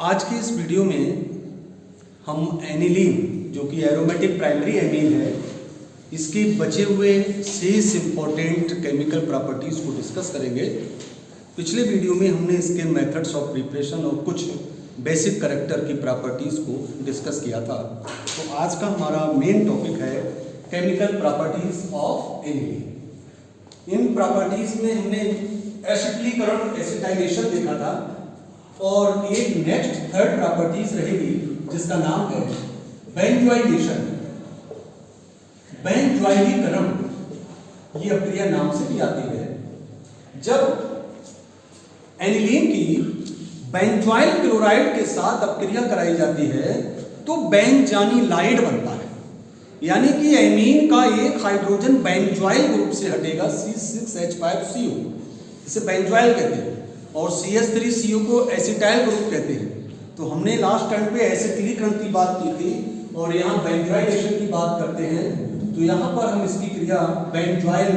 आज की इस वीडियो में हम एनिलीन जो कि एरोमेटिक प्राइमरी एमीन है, इसके बचे हुए 6 इम्पॉर्टेंट केमिकल प्रॉपर्टीज़ को डिस्कस करेंगे। पिछले वीडियो में हमने इसके मेथड्स ऑफ प्रिपरेशन और कुछ बेसिक कैरेक्टर की प्रॉपर्टीज़ को डिस्कस किया था। तो आज का हमारा मेन टॉपिक है chemical properties of aniline. In properties में हमने एसिटिलीकरण एसिटाइलेशन देखा था और एक नेक्स्ट थर्ड प्रॉपर्टीज रहेगी जिसका नाम है बेंजोइलेशन, बेंजोइलीकरण। ये अक्रिया नाम से भी आती है। जब एनिलीन की बेंजोइल क्लोराइड के साथ अपक्रिया कराई जाती है तो बेंजानिलाइड बनता है, यानी कि एमीन का एक हाइड्रोजन बेंजोइल ग्रुप से हटेगा C6H5CO, इसे बेंजोइल कहते हैं, और CH3CO को एसिटाइल ग्रुप कहते हैं। तो हमने लास्ट टाइम पे एसिटिलीकरण की बात की थी और यहाँ बेंजोइलेशन की बात करते हैं। तो यहाँ पर हम इसकी क्रिया बेंजोइल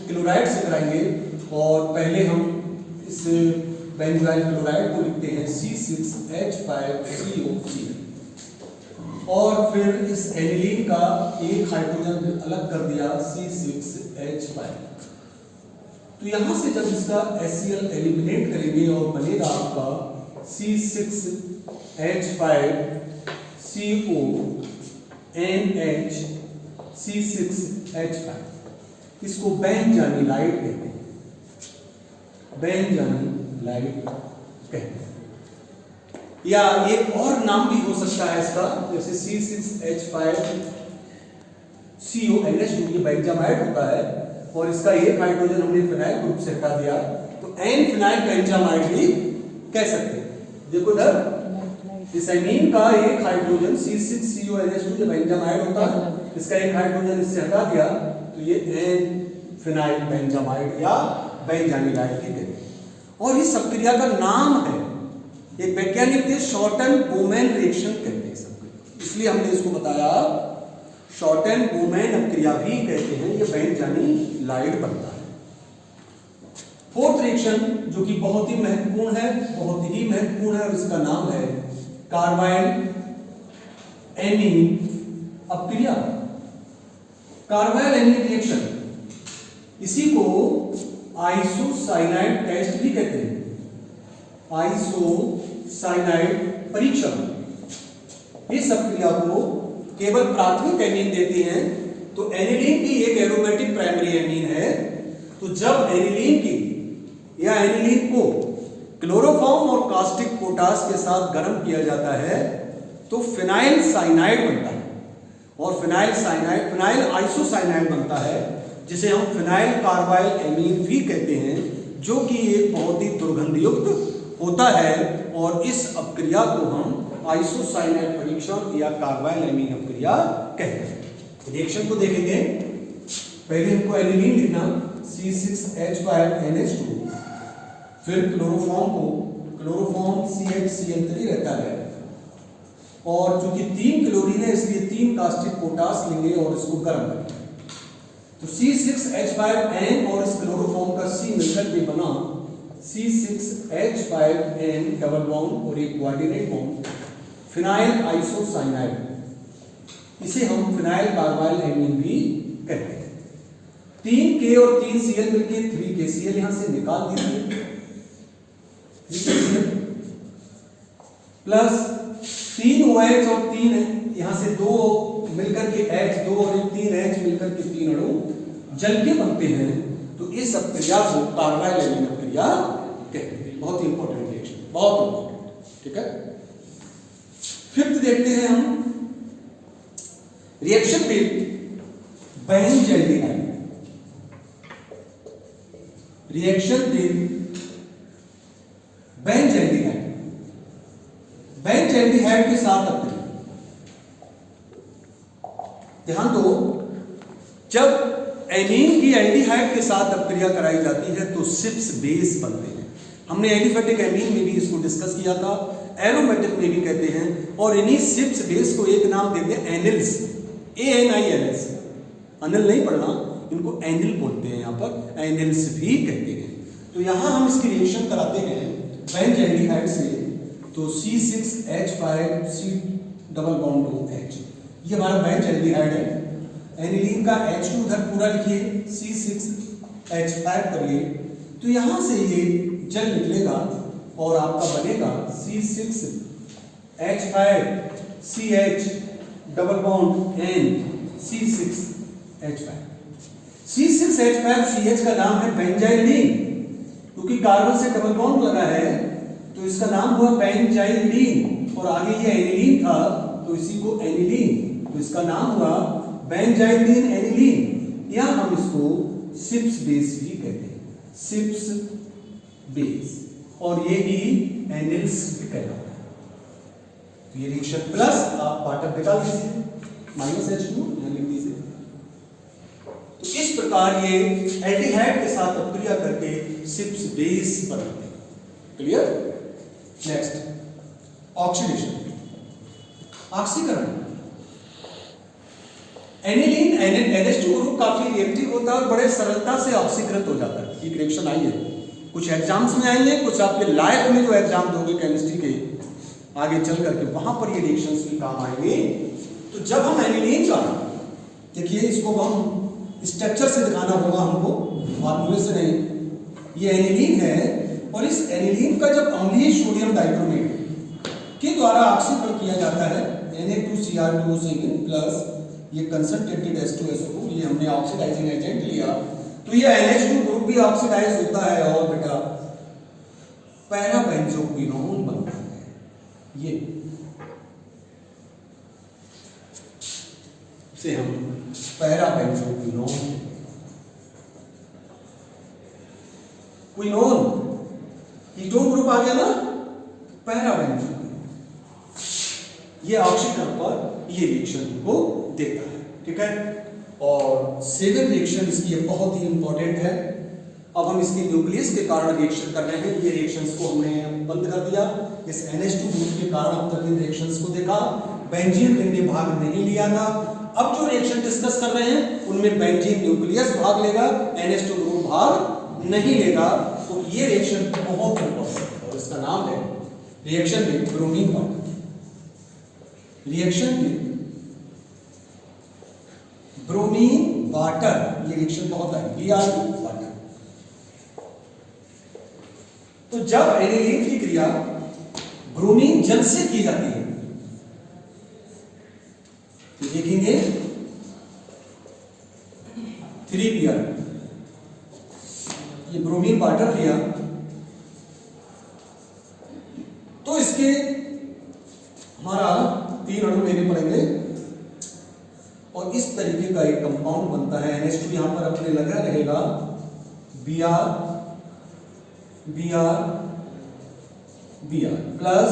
क्लोराइड से कराएंगे और पहले हम इस बेंजोइल क्लोराइड को लिखते हैं C6H5CO और फिर इस एनिलीन का एक हाइड्रोजन अलग कर दिया C6H5। तो यहां से जब इसका HCl एलिमिनेट करेंगे और बनेगा आपका C6H5CONH C6H5। इसको बेंजानिलाइड कहते हैं, बेंजानिलाइड कहते हैं, या एक और नाम भी हो सकता है इसका, जैसे C6H5CONH, ये बेंजामाइड होता है और इसका एक हाइड्रोजन हमने फिनाइल ग्रुप से हटा दिया तो एन फिनाइल बेंजामाइड भी कह सकते हैं। देखो इधर इस एमीन का एक हाइड्रोजन C6CONH2 जो बेंजामाइड होता है, इसका एक हाइड्रोजन इससे हटा दिया तो ये एन फिनाइल बेंजामाइड या बेंजानिलाइड की कहते हैं। और इस अपक्रिया का नाम है, एक वैज्ञानिक थे शॉर्टन बोमेन रिएक्शन कहते हैं सबको, इसलिए हमने इसको बताया शॉर्टन बोमेन अपक्रिया भी कहते हैं। ये बेंजानिलाइड बनता है। फोर्थ रिएक्शन जो कि बहुत ही महत्वपूर्ण है, बहुत ही महत्वपूर्ण है, और इसका नाम है कार्बाइल एमीन अपक्रिया, कार्बाइल एमीन रिएक्शन। इसी को आइसोसाइनाइड टेस्ट भी कहते हैं, आइसोसाइनाइड परीक्षण। इस अपक्रिया को केवल प्राथमिक एमीन देती हैं। तो एनिलीन की एक एरोमेटिक प्राइमरी एमीन है, तो जब एनिलीन की या एनिलीन को क्लोरोफॉर्म और कास्टिक पोटास के साथ गर्म किया जाता है तो फिनाइल साइनाइड बनता है, और फिनाइल आइसोसाइनाइड बनता है, जिसे हम फिनाइल कार्बाइल एमीन भी कहते हैं, जो कि एक बहुत ही दुर्गंधयुक्त होता है। और इस अपक्रिया को हम आइसोसाइनाइड परीक्षण या कार्बाइल एमीन अपक्रिया कहते हैं। रिएक्शन को देखेंगे। पहले हमको एनिलीन लिखना C6H5NH2, फिर क्लोरोफॉर्म CHCl3 रहता है, और चूंकि 3 क्लोरीन है इसलिए 3 कास्टिक पोटास लेंगे और इसको गर्म करेंगे। तो C6H5N और इस क्लोरोफॉर्म का C मिलकर के बना C6H5N डबल बॉन्ड और एक कोऑर्डिनेट बॉन्ड फिनाइल आइसोसाइनाइड, इसे हम फिनाइल कार्बाइल एमीन भी कहते हैं। 3K और 3Cl मिलकर 3KCl यहां से निकाल दीजिए, प्लस 3OH और 3 यहां से 2 मिलकर के H, 2 और 3H मिलकर के 3 अणु जल के बनते हैं। तो इस अपक्रिया को कार्बाइल एमीन अपक्रिया कहते हैं। बहुत ही इंपॉर्टेंट रिएक्शन, बहुत इंपॉर्टेंट, ठीक है। फिफ्थ देखते हैं हम reaction with benzaldehyde, reaction with benzaldehyde, benzaldehyde के साथ अपक्रिया। ध्यान दो, जब एमीन की एल्डिहाइड के साथ अपक्रिया कराई जाती है तो सिप्स बेस बनते हैं। हमने एलिफेटिक एमीन में भी इसको डिस्कस किया था, एरोमेटिक में भी कहते हैं, और इन्हीं सिप्स बेस को एक नाम देते हैं एनिल्स, ANILS। अनिल नहीं पढ़ना, इनको एनिल बोलते हैं, यहाँ पर एनिल्स भी कहते हैं। तो यहाँ हम इसकी रिएक्शन कराते हैं बेंजाल्डिहाइड से, तो C6H5C डबल बॉन्ड OH, ये हमारा बेंज एल्डिहाइड है। एनिलीन का H2 उधर पूरा लिखिए, C6H5 करिए, तो यहां से ये जल निकलेगा और आपका बनेगा C6H5CH double bond N C6H5। C6H5CH का नाम है बेंजाइलीन, क्योंकि कार्बन से डबल बॉन्ड लगा है तो इसका नाम हुआ बेंजाइलीन, और आगे ये एनिलीन था तो इसी को एनिलीन, तो इसका नाम हुआ बेंजाइलीन एनिलीन, या हम इसको सिप्स बेस भी कहते हैं, सिप्स बेस, और ये भी एनिल्स भी कहलाता है। तो ये रिएक्शन प्लस आप पार्ट निकाल दीजिए, -H2 यहां लिख दीजिए। तो इस प्रकार ये एल्डिहाइड के साथ अपक्रिया करके सिप्स बेस बनाते हैं। क्लियर? नेक्स्ट, ऑक्सीडेशन, ऑक्सीकरण। एनिलीन NH2 ग्रुप काफी रिएक्टिव होता है और बड़े सरलता से ऑक्सीकृत हो जाता है। एक रिएक्शन आई है, कुछ एग्जाम्स में आएंगे, कुछ आपके लाइफ में जो एग्जाम दोगे केमिस्ट्री के आगे चल करके वहां पर ये रिएक्शंस भी काम आएंगे। तो जब हम एनिलीन का, देखिए इसको हम स्ट्रक्चर से दिखाना होगा हमको, फॉर्मूले से नहीं। ये एनिलीन है और इस एनिलीन का जब अम्लीय सोडियम डाइक्रोमेट के द्वारा ऑक्सीकरण किया जाता है Na2Cr2 प्लस ये कंसंट्रेटेड H2SO2, ये हमने ऑक्सीडाइजिंग एजेंट लिया, तो ये NH2 ग्रुप भी ऑक्सीडाइज होता है और बेटा पैरा बेंजोक्विनोन बनता है। ये से हम para benzoquinone, quinone ketone group आ गया ना, पैरा बेंजोक्विनोन, ये ऑक्सीकरण पर ये रिएक्शन को देता है। ठीक है, और सेवन रिएक्शन इसकी बहुत ही इंपॉर्टेंट है। अब हम इसके न्यूक्लियस के कारण रिएक्शन कर रहे हैं, ये रिएक्शंस को हमने बंद कर दिया। इस NH2 ग्रुप के कारण अब तक इन रिएक्शंस को देखा, बेंजीन रिंग ने भाग नहीं लिया था। अब जो रिएक्शन डिस्कस कर रहे हैं उनमें बेंजीन न्यूक्लियस भाग लेगा, NH2 ग्रुप भाग नहीं लेगा। तो ये रिएक्शन बहुत इंपॉर्टेंट है और इसका नाम है reaction with bromine water. Reaction with bromine water, ये रिएक्शन बहुत है, Br वाटर। तो जब एनिलीन की क्रिया ब्रोमीन जल से की जाती है तो देखेंगे 3Br, ये ब्रोमीन वाटर लिया तो इसके हमारा 3 अणु लेने पड़ेंगे और इस तरीके का एक कंपाउंड बनता है। NH2 यहां पर अपने लगा रहेगा, Br Br Br plus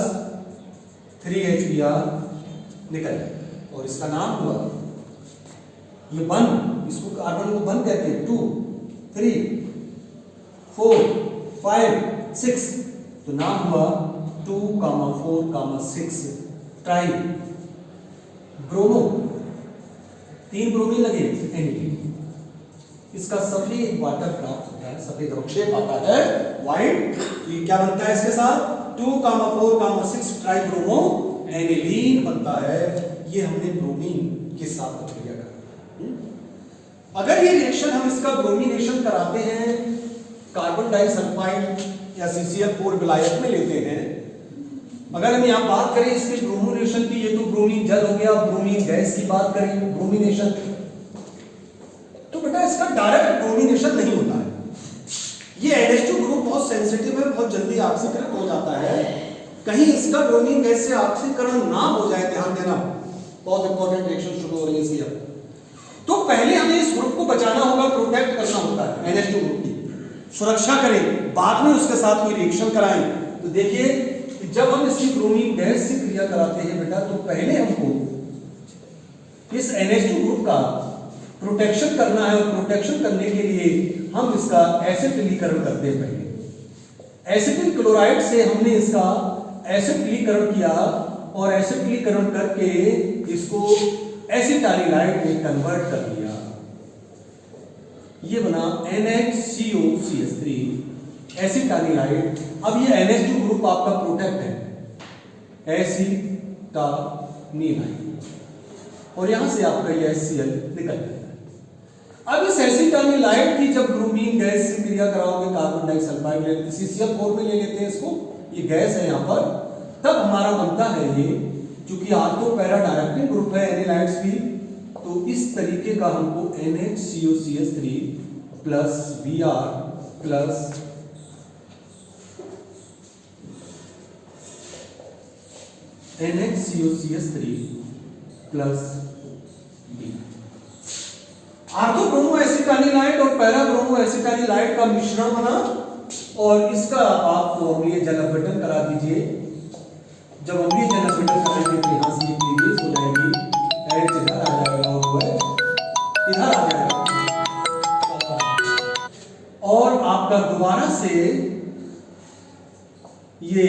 3HBr निकल जाए और इसका नाम हुआ ये बन, इसको कार्बन को बन कहते हैं, 2 3 4 5 6, तो नाम हुआ 2, 4, 6 ट्राई ब्रोमो, 3 ब्रोमीन लगे एनिलीन, इसका सफेद वाटर प्राप्त होता है, सफेद अवक्षेप आता है व्हाइट। ये क्या बनता है इसके साथ 2, 4, 6 ट्राई ब्रोमो एनिलीन बनता है। ये हमने ब्रोमीन के साथ प्रक्रिया करा। अगर ये रिएक्शन हम इसका ब्रोमिनेशन कराते हैं कार्बन डाइसल्फाइड या CCl4 विलायक में लेते हैं, अगर हम यहां बात करें इसके ब्रोमिनेशन की, ये तो ब्रोमीन जल हो गया, ब्रोमीन गैस की बात करें ब्रोमिनेशन, तो बेटा इसका डायरेक्ट ब्रोमिनेशन नहीं होता है। ये NH2 ग्रुप बहुत सेंसिटिव है, बहुत जल्दी ऑक्सीकृत हो जाता है। कहीं इसका ब्रोमीन गैस से ऑक्सीकरण ना हो जाए, ध्यान देना, बहुत इंपॉर्टेंट रिएक्शन शुरू हो रही है इसकी। अब तो पहले हमें इस ग्रुप को बचाना होगा, प्रोटेक्ट करना होता है, NH2 ग्रुप की सुरक्षा करें, बाद में उसके साथ कोई रिएक्शन कराएं। तो देखिए कि जब हम इसकी ब्रोमीन गैस से क्रिया कराते हैं बेटा, तो पहले हमको इस NH2 ग्रुप का प्रोटेक्शन करना है और प्रोटेक्शन करने के लिए हम इसका एसिटिलीकरण करते हैं। पहले एसिटिल क्लोराइड से हमने इसका एसिटिलीकरण किया और एसिटिलीकरण करके इसको एसिटाइलाइड में कन्वर्ट कर दिया, ये बना NHCOCH3 एसिटाइलाइड। अब ये NH2 ग्रुप आपका प्रोटेक्ट है, एसिटानिलाइन, और यहां से आपका ये HCl निकल जाता है। अब इस एसिटानिलाइड की जब ब्रोमीन गैस से क्रिया कराओगे कार्बन डाइसल्फाइड ले लेते, CCl4 में ले लेते हैं इसको, ये गैस है यहाँ पर, तब हमारा बनता है ये, चूंकि आर्थो पैरा डायरेक्टिंग ग्रुप है एनिलाइड्स भी, तो इस तरीके का हमको NHCOCH3 plus Br plus NHCOCH3 plus B, ortho bromo acetanilide और पैरा ब्रोमो एसिटानिलाइड का मिश्रण बना, और इसका आप अम्लीय जल अपघटन करा दीजिए। जब अम्लीय जल अपघटन कराएंगे तो यहां से रिलीज हो जाएगी, H इधर आ जाएगा और वो इधर आ जाएगा, और आपका दोबारा से ये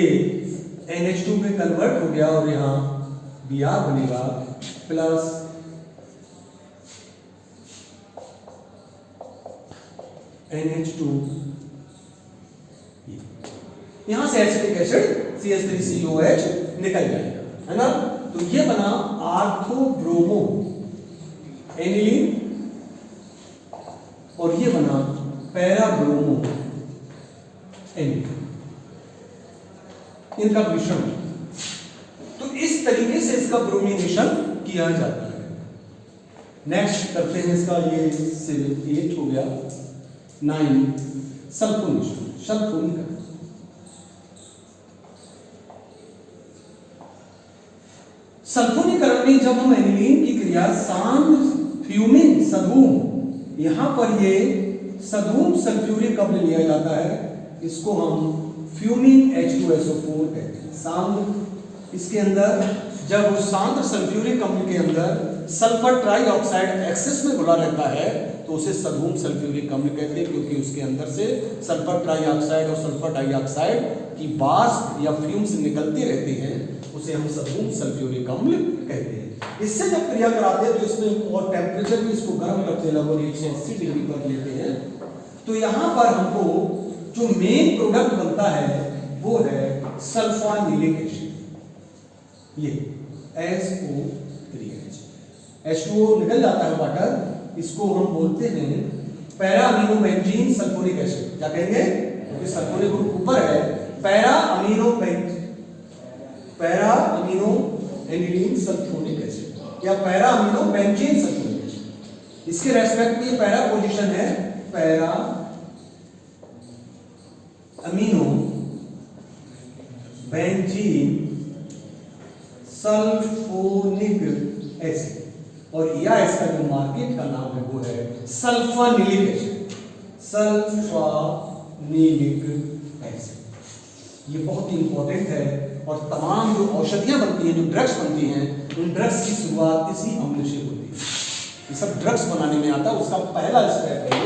NH2 में कन्वर्ट हो गया और यहां Br बनेगा प्लस NH2, यहां से एसिटिक एसिड CH3COH निकल जाएगा, है ना। तो ये बना आर्थो ब्रोमो एनिलीन, और ये बना पैरा ब्रोमो एनिलीन, इनका मिश्रण। तो इस तरीके से इसका ब्रोमिनेशन किया जाता है। नेक्स्ट करते हैं इसका, ये 8 हो गया, 9 सल्फोनेशन, सल्फोनीकरण। सल्फोनीकरण में जब हम एनिलीन की क्रिया सांद्र फ्यूमिंग सधूम, यहां पर ये सधूम सल्फ्यूरिक अम्ल लिया जाता है, इसको हम फ्यूमिंग H2SO4 कहते हैं। सांद्र, इसके अंदर जब उस सांद्र सल्फ्यूरिक अम्ल के अंदर सल्फर ट्राइऑक्साइड एक्सेस में घुला रहता है तो उसे सधूम सल्फ्यूरिक अम्ल कहते हैं, क्योंकि उसके अंदर से सल्फर ट्राइऑक्साइड और सल्फर डाइऑक्साइड की वाष्प या फ्यूम्स निकलते रहते हैं, उसे हम सधूम सल्फ्यूरिक अम्ल कहते हैं। इससे जब क्रिया कराते हैं तो इसमें और टेम्परेचर भी इसको गर्म करते हैं, लगभग 180 डिग्री पर लेते हैं। तो यहाँ पर हमको जो मेन प्रोडक्ट बनता है वो है सल्फानिलिक एसिड, ये SO3H, H2O निकल जाता है वाटर, इसको हम बोलते हैं para amino benzene sulphonic acid. क्या कहेंगे, क्योंकि सल्फोनिक ग्रुप ऊपर है, para amino aniline sulphonic acid या para amino benzene sulphonic acid. इसके रेस्पेक्ट में पैरा पोजीशन है para amino benzene sulphonic acid, और या इसका जो मार्केट का नाम है वो है सल्फानिलिक एसिड, सल्फानिलिक एसिड। ये बहुत ही इंपॉर्टेंट है, और तमाम जो औषधियां बनती हैं, जो ड्रग्स बनती हैं, उन ड्रग्स की शुरुआत इसी अम्ल से होती है। ये सब ड्रग्स बनाने में आता है, उसका पहला स्टेप है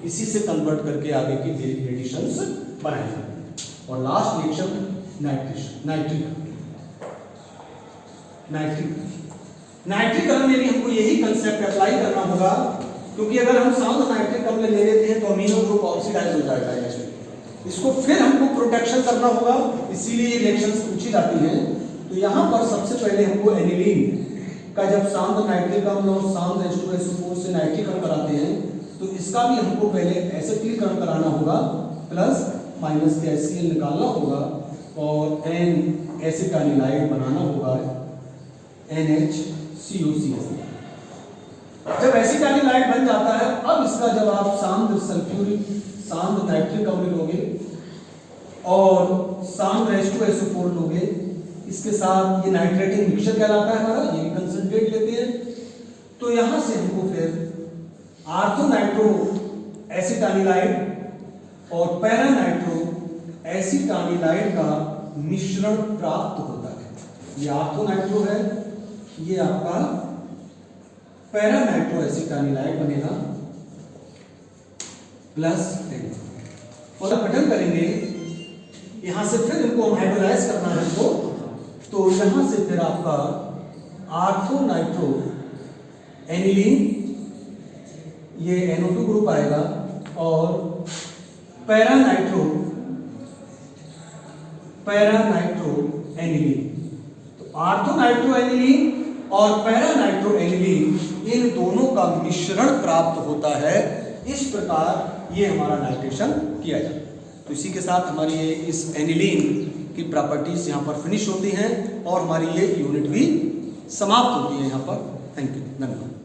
इसी से कन्वर्ट करके आगे की मेडिसिन्स बनाए जाते हैं। और लास्ट रिएक्शन नाइट्रिकरण में भी हमको यही कंसेप्ट अप्लाई करना होगा, क्योंकि अगर हम सांद्र नाइट्रिक अम्ल ले लेते हैं तो अमीनो ग्रुप ऑक्सीडाइज हो जाएगा, इसको फिर हमको प्रोटेक्शन करना होगा, इसीलिए ये रिएक्शंस पूछी जाती हैं। तो यहाँ पर सबसे पहले हमको एनिलीन का जब सांद्र नाइट्रिक अम्ल और सांद्र H2SO4 से नाइट्रीकरण कराते हैं तो इसका भी हमको पहले एसिटिलीकरण कराना होगा, प्लस माइनस के HCl निकालना होगा और N एसिटानिलाइड बनाना होगा NHCOCH। जब एसिटानिलाइड बन जाता है, अब इसका जब आप सांद्र नाइट्रिक अम्ल लोगे और सांद्र H2SO4 लोगे, इसके साथ ये नाइट्रेटिंग मिक्सचर कहलाता है हमारा, ये कंसंट्रेट लेते हैं। तो यहां से हमको फिर आर्थो नाइट्रो एसिटानिलाइड और पैरा नाइट्रो एसिटानिलाइड का मिश्रण प्राप्त होता है। ये आर्थो नाइट्रो है, ये आपका पैरा नाइट्रो एसिटानिलाइड बनेगा प्लस N, और अपघटन करेंगे यहां से, फिर इनको हाइड्रोलाइज करना है इनको, तो यहां से फिर आपका आर्थो नाइट्रो एनिलीन, ये NO2 ग्रुप आएगा, और पैरा नाइट्रो एनिलीन, ऑर्थोनाइट्रोएनिलीन और पैरानाइट्रोएनिलीन, इन दोनों का मिश्रण प्राप्त होता है। इस प्रकार ये हमारा नाइट्रेशन किया जाता है। तो इसी के साथ हमारी ये इस एनिलीन की प्रॉपर्टीज यहाँ पर फिनिश होती हैं और हमारी ये यूनिट भी समाप्त होती है यहाँ पर। थैंक यू, धन्यवाद।